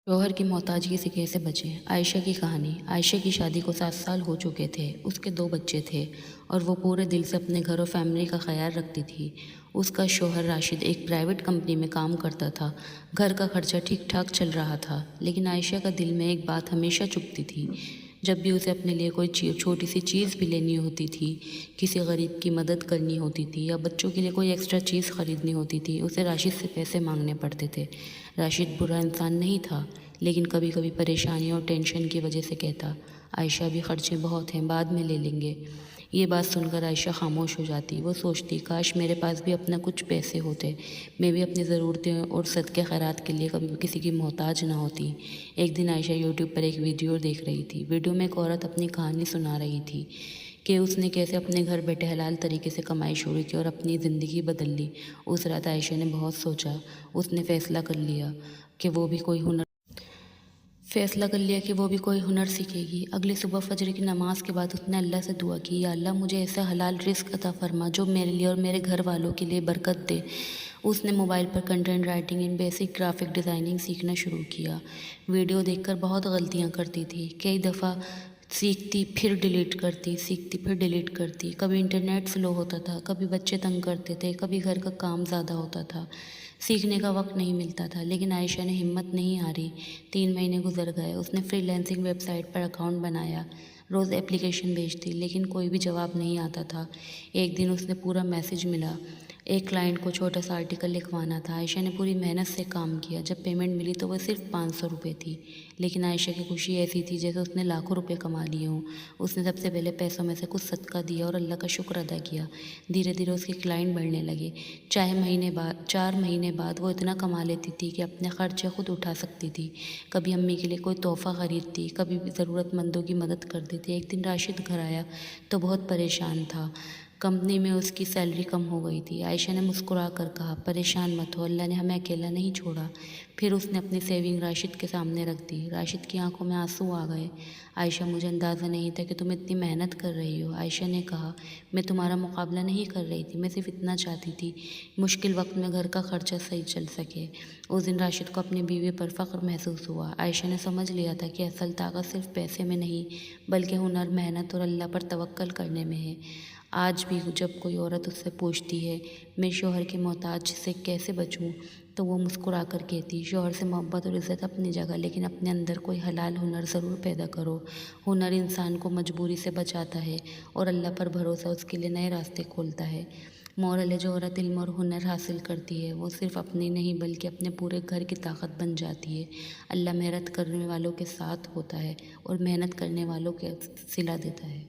شوہر کی محتاجگی سے کیسے بچیں؟ عائشہ کی کہانی۔ عائشہ کی شادی کو 7 سال ہو چکے تھے۔ اس کے 2 بچے تھے اور وہ پورے دل سے اپنے گھر اور فیملی کا خیال رکھتی تھی۔ اس کا شوہر راشد ایک پرائیویٹ کمپنی میں کام کرتا تھا۔ گھر کا خرچہ ٹھیک ٹھاک چل رہا تھا، لیکن عائشہ کا دل میں ایک بات ہمیشہ چبھتی تھی۔ جب بھی اسے اپنے لیے کوئی چھوٹی سی چیز بھی لینی ہوتی تھی، کسی غریب کی مدد کرنی ہوتی تھی یا بچوں کے لیے کوئی ایکسٹرا چیز خریدنی ہوتی تھی، اسے راشد سے پیسے مانگنے پڑتے تھے۔ راشد برا انسان نہیں تھا، لیکن کبھی کبھی پریشانی اور ٹینشن کی وجہ سے کہتا، عائشہ بھی خرچے بہت ہیں، بعد میں لے لیں گے۔ یہ بات سن کر عائشہ خاموش ہو جاتی۔ وہ سوچتی، کاش میرے پاس بھی اپنا کچھ پیسے ہوتے، میں بھی اپنی ضرورتیں اور صدقے خیرات کے لیے کبھی کسی کی محتاج نہ ہوتی۔ ایک دن عائشہ یوٹیوب پر ایک ویڈیو دیکھ رہی تھی۔ ویڈیو میں ایک عورت اپنی کہانی سنا رہی تھی کہ اس نے کیسے اپنے گھر بیٹھے حلال طریقے سے کمائی شروع کی اور اپنی زندگی بدل لی۔ اس رات عائشہ نے بہت سوچا۔ اس نے فیصلہ کر لیا کہ وہ بھی کوئی ہنر سیکھے گی۔ اگلی صبح فجر کی نماز کے بعد اس نے اللہ سے دعا کی، یا اللہ مجھے ایسا حلال رزق عطا فرما جو میرے لیے اور میرے گھر والوں کے لیے برکت دے۔ اس نے mobile per content writing and basic graphic designing سیکھنا شروع کیا۔ ویڈیو دیکھ کر بہت غلطیاں کرتی تھی۔ کئی دفعہ سیکھتی پھر ڈیلیٹ کرتی۔ کبھی انٹرنیٹ سلو ہوتا تھا، کبھی بچے تنگ کرتے تھے، کبھی گھر کا کام زیادہ ہوتا تھا، سیکھنے کا وقت نہیں ملتا تھا۔ لیکن عائشہ نے ہمت نہیں ہاری۔ 3 مہینے گزر گئے۔ اس نے فری لانسنگ ویب سائٹ پر اکاؤنٹ بنایا، روز اپلیکیشن بھیجتی، لیکن کوئی بھی جواب نہیں آتا تھا۔ ایک دن اس نے پورا میسج ملا۔ ایک کلائنٹ کو چھوٹا سا آرٹیکل لکھوانا تھا۔ عائشہ نے پوری محنت سے کام کیا۔ جب پیمنٹ ملی تو وہ صرف 500 روپے تھی، لیکن عائشہ کی خوشی ایسی تھی جیسے اس نے لاکھوں روپے کما لیے ہوں۔ اس نے سب سے پہلے پیسوں میں سے کچھ صدقہ دیا اور اللہ کا شکر ادا کیا۔ دھیرے دھیرے اس کے کلائنٹ بڑھنے لگے۔ 4 مہینے بعد وہ اتنا کما لیتی تھی کہ اپنے خرچے خود اٹھا سکتی تھی۔ کبھی امی کے لیے کوئی تحفہ خریدتی، کبھی ضرورت مندوں کی مدد کر دیتی۔ ایک دن راشد گھر آیا تو بہت پریشان تھا۔ کمپنی میں اس کی سیلری کم ہو گئی تھی۔ عائشہ نے مسکرا کر کہا، پریشان مت ہو، اللہ نے ہمیں اکیلا نہیں چھوڑا۔ پھر اس نے اپنی سیونگ راشد کے سامنے رکھ دی۔ راشد کی آنکھوں میں آنسو آ گئے۔ عائشہ مجھے اندازہ نہیں تھا کہ تم اتنی محنت کر رہی ہو۔ عائشہ نے کہا، میں تمہارا مقابلہ نہیں کر رہی تھی، میں صرف اتنا چاہتی تھی مشکل وقت میں گھر کا خرچہ صحیح چل سکے۔ اس دن راشد کو اپنی بیوی پر فخر محسوس ہوا۔ عائشہ نے سمجھ لیا تھا کہ اصل طاقت صرف پیسے میں نہیں، بلکہ ہنر، محنت اور اللہ پر توکل کرنے میں ہے۔ آج بھی جب کوئی عورت اس سے پوچھتی ہے، میں شوہر کے محتاج سے کیسے بچوں، تو وہ مسکرا کر کہتی، شوہر سے محبت اور عزت اپنی جگہ، لیکن اپنے اندر کوئی حلال ہنر ضرور پیدا کرو۔ ہنر انسان کو مجبوری سے بچاتا ہے اور اللہ پر بھروسہ اس کے لیے نئے راستے کھولتا ہے۔ مورل ہے، جو عورت علم اور ہنر حاصل کرتی ہے وہ صرف اپنی نہیں بلکہ اپنے پورے گھر کی طاقت بن جاتی ہے۔ اللہ محنت کرنے والوں کے ساتھ ہوتا ہے اور محنت کرنے والوں کے صلہ دیتا ہے۔